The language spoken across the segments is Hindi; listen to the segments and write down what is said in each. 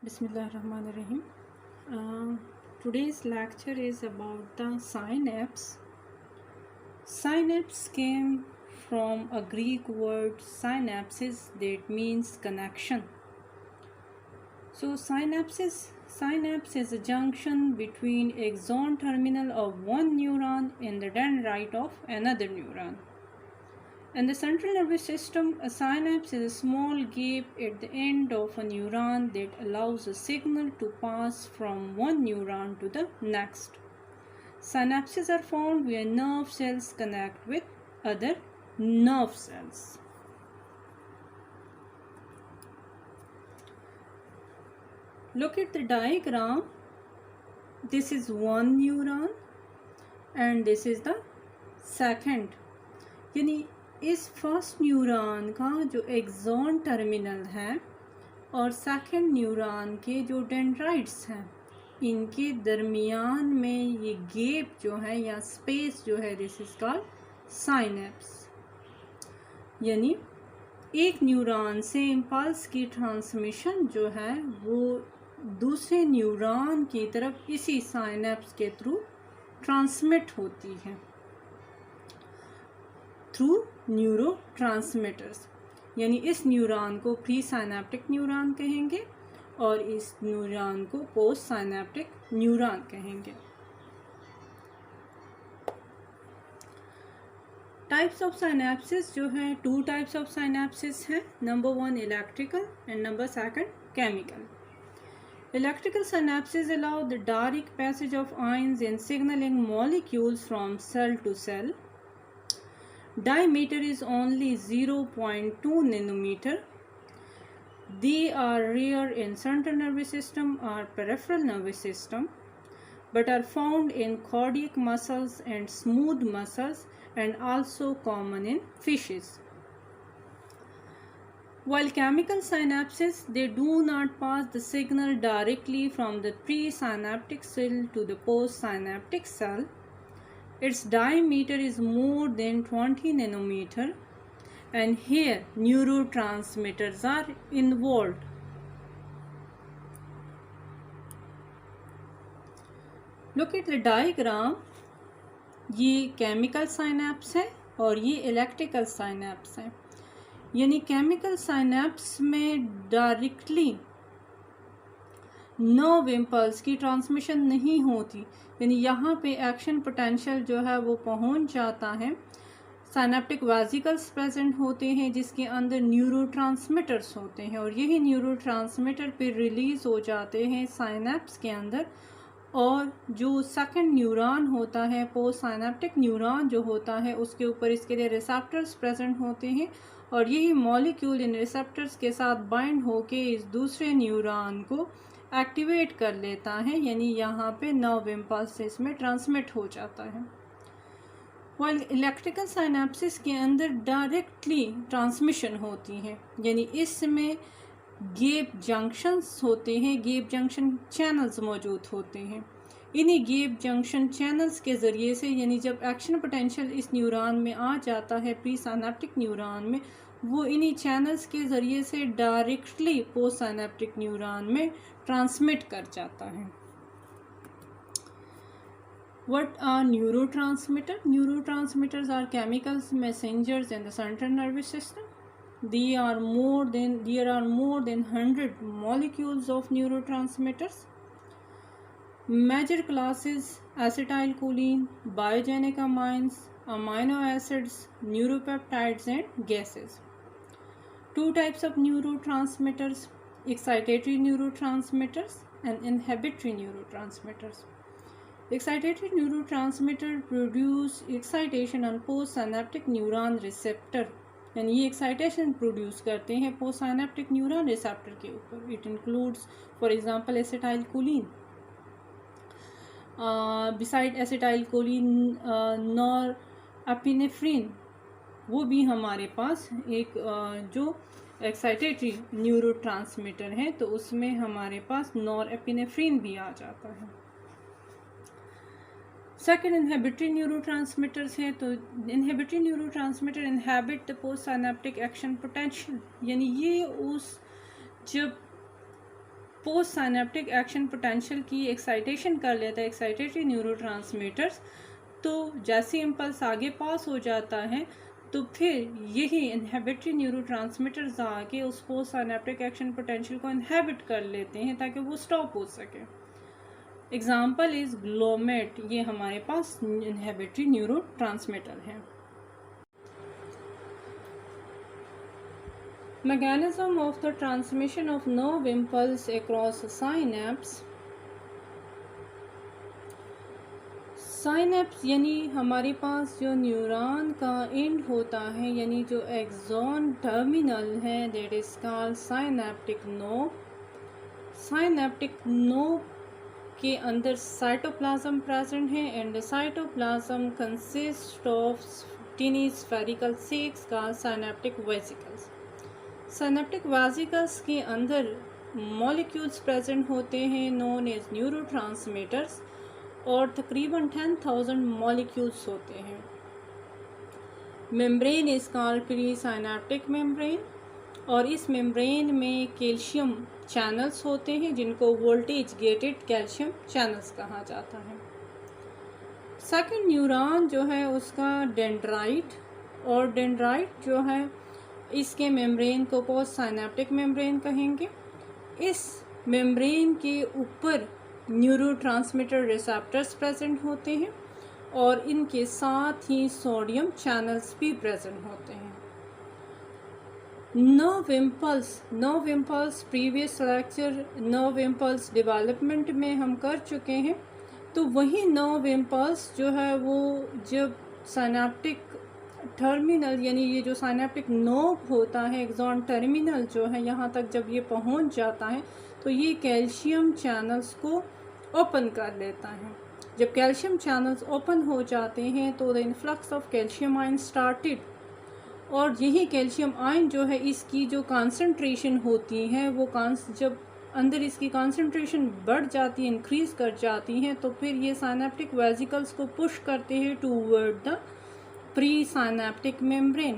Bismillahirrahmanirrahim. Today's lecture is about the synapse. Synapse came from a Greek word synapsis that means connection. So synapse is a junction between axon terminal of one neuron and the dendrite of another neuron. In the central nervous system, a synapse is a small gap at the end of a neuron that allows a signal to pass from one neuron to the next. Synapses are found where nerve cells connect with other nerve cells. Look at the diagram. This is one neuron and this is the second. यानी इस फर्स्ट न्यूरॉन का जो एक्सॉन टर्मिनल है और सेकंड न्यूरॉन के जो डेंड्राइट्स हैं इनके दरमियान में ये गैप जो है या स्पेस जो है दिस इज कॉल्ड साइनेप्स। यानी एक न्यूरॉन से इम्पल्स की ट्रांसमिशन जो है वो दूसरे न्यूरॉन की तरफ इसी साइनेप्स के थ्रू ट्रांसमिट होती है थ्रू न्यूरोट्रांसमीटर्स। यानी इस न्यूरॉन को प्री साइनेप्टिक न्यूरॉन कहेंगे और इस न्यूरॉन को पोस्ट साइनेप्टिक न्यूरॉन कहेंगे। टाइप्स ऑफ साइनेप्सिस जो है टू टाइप्स ऑफ साइनेप्सिस हैं। Number one electrical and number second chemical. Electrical synapses allow the direct passage of ions and signaling molecules from cell to cell. Diameter is only 0.2 nanometer. They are rare in central nervous system or peripheral nervous system, but are found in cardiac muscles and smooth muscles and also common in fishes. While chemical synapses, they do not pass the signal directly from the presynaptic cell to the postsynaptic cell. Its diameter is more than 20 nanometer and here neurotransmitters are involved. Look at the diagram. ये chemical synapse है और ये electrical synapse है। यानी chemical synapse में डायरेक्टली नर्व इम्पल्स की ट्रांसमिशन नहीं होती। यानी यहाँ पे एक्शन पोटेंशियल जो है वो पहुँच जाता है। साइनेप्टिक वेसिकल्स प्रेजेंट होते हैं जिसके अंदर न्यूरोट्रांसमीटर्स होते हैं और यही न्यूरोट्रांसमीटर पे रिलीज़ हो जाते हैं साइनेप्स के अंदर। और जो सेकंड न्यूरॉन होता है पोस्ट साइनेप्टिक न्यूरॉन जो होता है उसके ऊपर इसके लिए रिसेप्टर्स प्रेजेंट होते हैं और यही मॉलिक्यूल इन रिसेप्टर्स के साथ बाइंड होके इस दूसरे न्यूरॉन को एक्टिवेट कर लेता है। यानी यहाँ पे नर्व इम्पल्स इसमें ट्रांसमिट हो जाता है। वाइल इलेक्ट्रिकल साइनेप्सिस के अंदर डायरेक्टली ट्रांसमिशन होती है। यानी इसमें गैप जंक्शंस होते हैं, गैप जंक्शन चैनल्स मौजूद होते हैं। इन्हीं गैप जंक्शन चैनल्स के ज़रिए से यानी जब एक्शन पोटेंशियल इस न्यूरॉन में आ जाता है प्री साइनेप्टिक न्यूरॉन में वो इन्हीं चैनल्स के ज़रिए से डायरेक्टली पोस्ट साइनेप्टिक न्यूरॉन में ट्रांसमिट कर जाता है। What are neurotransmitters? Neurotransmitters are chemical messengers in the central nervous system. There are more than 100 molecules of neurotransmitters. Major classes: acetylcholine, biogenic amines, amino acids, neuropeptides and gases. Two types of neurotransmitters: excitatory neurotransmitters and inhibitory neurotransmitters. Excitatory neurotransmitter produce excitation on postsynaptic neuron receptor. यानी ये एक्साइटेशन प्रोड्यूस करते हैं पोस्टसाइनेप्टिक न्यूरॉन रिसेप्टर के ऊपर। It includes for example acetylcholine. Beside acetylcholine norepinephrine वो भी हमारे पास एक जो एक्साइटेटरी न्यूरोट्रांसमीटर है तो उसमें हमारे पास नॉरएपिनेफ्रिन भी आ जाता है। सेकेंड इनहिबिटरी न्यूरोट्रांसमीटर्स हैं तो inhibitory neurotransmitter inhibit the post synaptic action potential. यानी ये उस जब पोस्ट साइनेप्टिक एक्शन पोटेंशियल की एक्साइटेशन कर लेता है एक्साइटेटरी न्यूरोट्रांसमीटर्स, तो जैसे इम्पल्स आगे पास हो जाता है तो फिर यही इनहिबिटरी न्यूरोट्रांसमीटर्स आके उस पोस्ट साइनेप्टिक एक्शन पोटेंशियल को इनहिबिट कर लेते हैं ताकि वो स्टॉप हो सके। एग्जाम्पल इज ग्लोमेट, ये हमारे पास इनहिबिटरी न्यूरोट्रांसमीटर है। Mechanism of the transmission of nerve impulse across synapse। Synapse यानी हमारे पास जो न्यूरॉन का एंड होता है, यानी जो एक्सॉन टर्मिनल है, that is called synaptic knob. Synaptic knob के अंदर साइटोप्लाज्म प्रेजेंट है and cytoplasm consist of tiny spherical sacs का साइनेप्टिक वेसिकल्स। साइनेप्टिक वेसिकल्स के अंदर मॉलिक्यूल्स प्रेजेंट होते हैं नोन एज न्यूरोट्रांसमीटर्स, और तकरीबन 10,000 मॉलिक्यूल्स होते हैं। Membrane is called pre synaptic membrane, और इस मेम्ब्रेन में कैल्शियम चैनल्स होते हैं जिनको वोल्टेज गेटेड कैल्शियम चैनल्स कहा जाता है। सेकंड न्यूरॉन जो है उसका डेंड्राइट, और डेंड्राइट जो है इसके मेम्ब्रेन को पोस्ट साइनेप्टिक मेम्ब्रेन कहेंगे। इस मेम्ब्रेन के ऊपर न्यूरोट्रांसमीटर रिसेप्टर्स प्रेजेंट होते हैं और इनके साथ ही सोडियम चैनल्स भी प्रेजेंट होते हैं। Nerve impulse previous lecture nerve impulse development में हम कर चुके हैं, तो वही नर्व इम्पल्स जो है वो जब साइनेप्टिक टर्मिनल यानी ये जो साइनेप्टिक नोब होता है एक्सॉन टर्मिनल जो है यहाँ तक जब ये पहुँच जाता है तो ये कैल्शियम चैनल्स को ओपन कर लेता है। जब कैल्शियम चैनल्स ओपन हो जाते हैं तो the influx of calcium ion started, और यही कैल्शियम आयन जो है इसकी जो कॉन्सेंट्रेशन होती है वो जब अंदर इसकी कॉन्सेंट्रेशन बढ़ जाती है, इंक्रीज कर जाती है, तो फिर ये साइनेप्टिक वेसिकल्स को पुश करते हैं toward the pre synaptic membrane.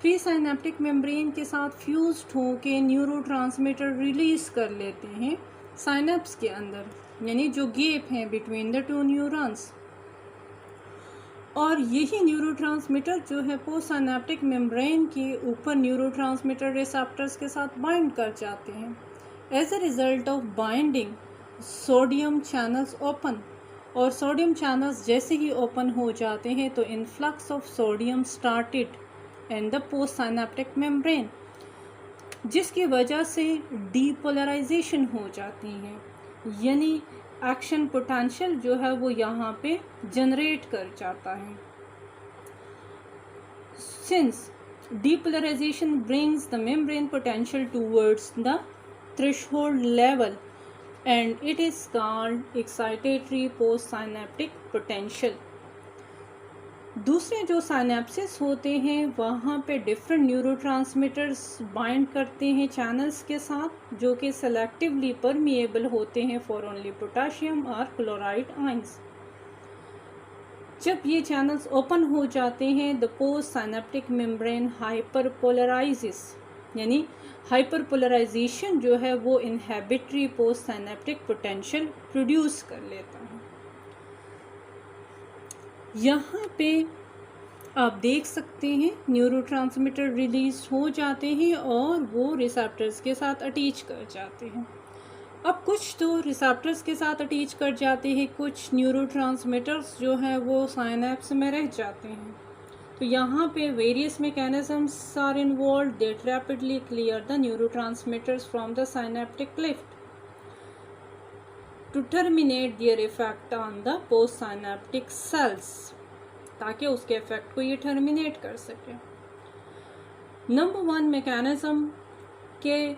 Pre synaptic membrane के साथ फ्यूज्ड होकर न्यूरोट्रांसमीटर रिलीज कर लेते हैं साइनेप्स के अंदर, यानी जो गैप है बिटवीन द टू न्यूरॉन्स, और यही न्यूरोट्रांसमीटर जो है पोस्ट साइनेप्टिक मेम्ब्रेन के ऊपर न्यूरोट्रांसमीटर रिसेप्टर्स के साथ बाइंड कर जाते हैं। As a result of binding sodium channels open, और सोडियम चैनल्स जैसे ही ओपन हो जाते हैं तो influx of sodium started in the post synaptic membrane, जिसकी वजह से डीपोलराइजेशन हो जाती है, यानी एक्शन पोटेंशियल जो है वो यहाँ पे जनरेट कर जाता है। Since depolarisation brings the membrane potential towards the threshold level and it is called excitatory postsynaptic potential। दूसरे जो साइनेप्सिस होते हैं वहाँ पे डिफरेंट न्यूरोट्रांसमीटर्स बाइंड करते हैं चैनल्स के साथ जो कि सेलेक्टिवली परमिएबल होते हैं फॉर ओनली पोटाशियम और क्लोराइड आयंस। जब ये चैनल्स ओपन हो जाते हैं द पोस्ट साइनेप्टिक मेम्ब्रेन हाइपरपोलराइजेस, यानी हाइपरपोलराइजेशन जो है वो inhibitory post synaptic potential produce कर लेता है। यहाँ पे आप देख सकते हैं न्यूरोट्रांसमीटर रिलीज हो जाते हैं और वो रिसेप्टर्स के साथ अटैच कर जाते हैं। अब कुछ तो रिसेप्टर्स के साथ अटैच कर जाते हैं, कुछ न्यूरोट्रांसमीटर्स जो है वो साइनेप्स में रह जाते हैं। तो यहाँ पे various mechanisms are involve that rapidly clear the neurotransmitters from the synaptic cleft to terminate their effect on the post synaptic cells, ताकि उसके इफेक्ट को ये टर्मिनेट कर सके। नंबर 1 मैकेनिज्म के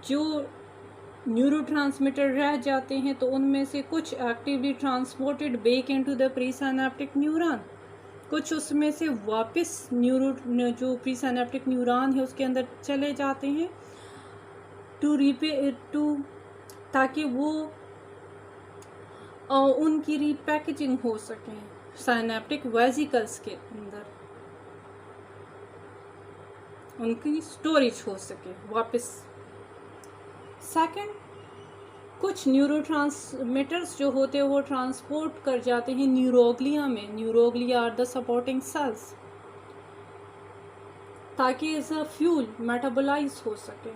जो न्यूरोट्रांसमीटर रह जाते हैं तो उनमें से कुछ actively transported back into the pre synaptic neuron, कुछ उसमें से वापस जो प्री साइनेप्टिक न्यूरॉन है उसके अंदर चले जाते हैं ताकि वो उनकी रीपैकेजिंग हो सके साइनेप्टिक वेसिकल्स के अंदर, उनकी स्टोरेज हो सके वापस। सेकंड, कुछ न्यूरोट्रांसमीटर्स जो होते हैं वो ट्रांसपोर्ट कर जाते हैं न्यूरोग्लिया में। Neuroglia are the supporting cells, ताकि एज अ फ्यूल मेटाबोलाइज हो सके।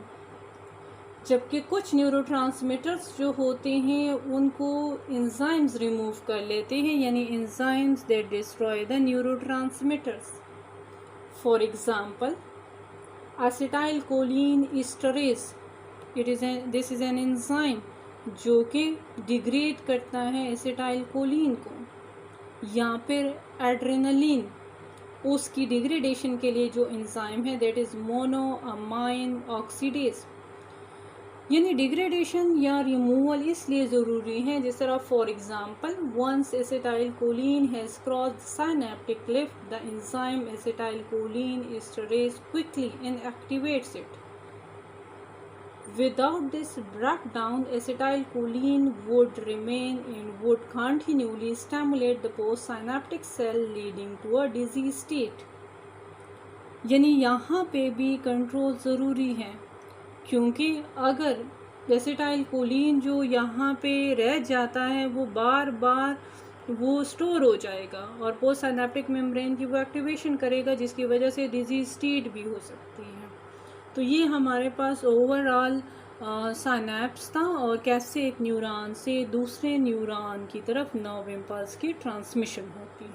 जबकि कुछ न्यूरोट्रांसमीटर्स जो होते हैं उनको एंजाइम्स रिमूव कर लेते हैं, यानी enzymes that destroy the neurotransmitters. For example acetyl choline esterase, this is an enzyme जो कि डिग्रेड करता है एसिटाइल कोलिन को। या फिर एड्रेनलिन, उसकी डिग्रेडेशन के लिए जो एंजाइम है दैट इज मोनोअमाइन ऑक्सीडेज। यानी डिग्रेडेशन या रिमूवल इसलिए ज़रूरी है, जिस तरह for example once acetyl choline has crossed synaptic cleft the enzyme acetyl choline esterase quickly inactivates it. Without this breakdown, acetylcholine would remain and would continually stimulate the postsynaptic cell, leading to a disease state. यानी यहाँ पे भी कंट्रोल ज़रूरी है, क्योंकि अगर एसिटाइलकोलिन जो यहाँ पे रह जाता है वो बार बार वो स्टोर हो जाएगा और पोस्ट साइनेप्टिक मेम्ब्रेन की वो एक्टिवेशन करेगा, जिसकी वजह से डिजीज स्टेट भी हो सकती है। तो ये हमारे पास ओवरऑल साइनेप्स था और कैसे एक न्यूरॉन से दूसरे न्यूरॉन की तरफ नर्व इम्पल्स की ट्रांसमिशन होती है।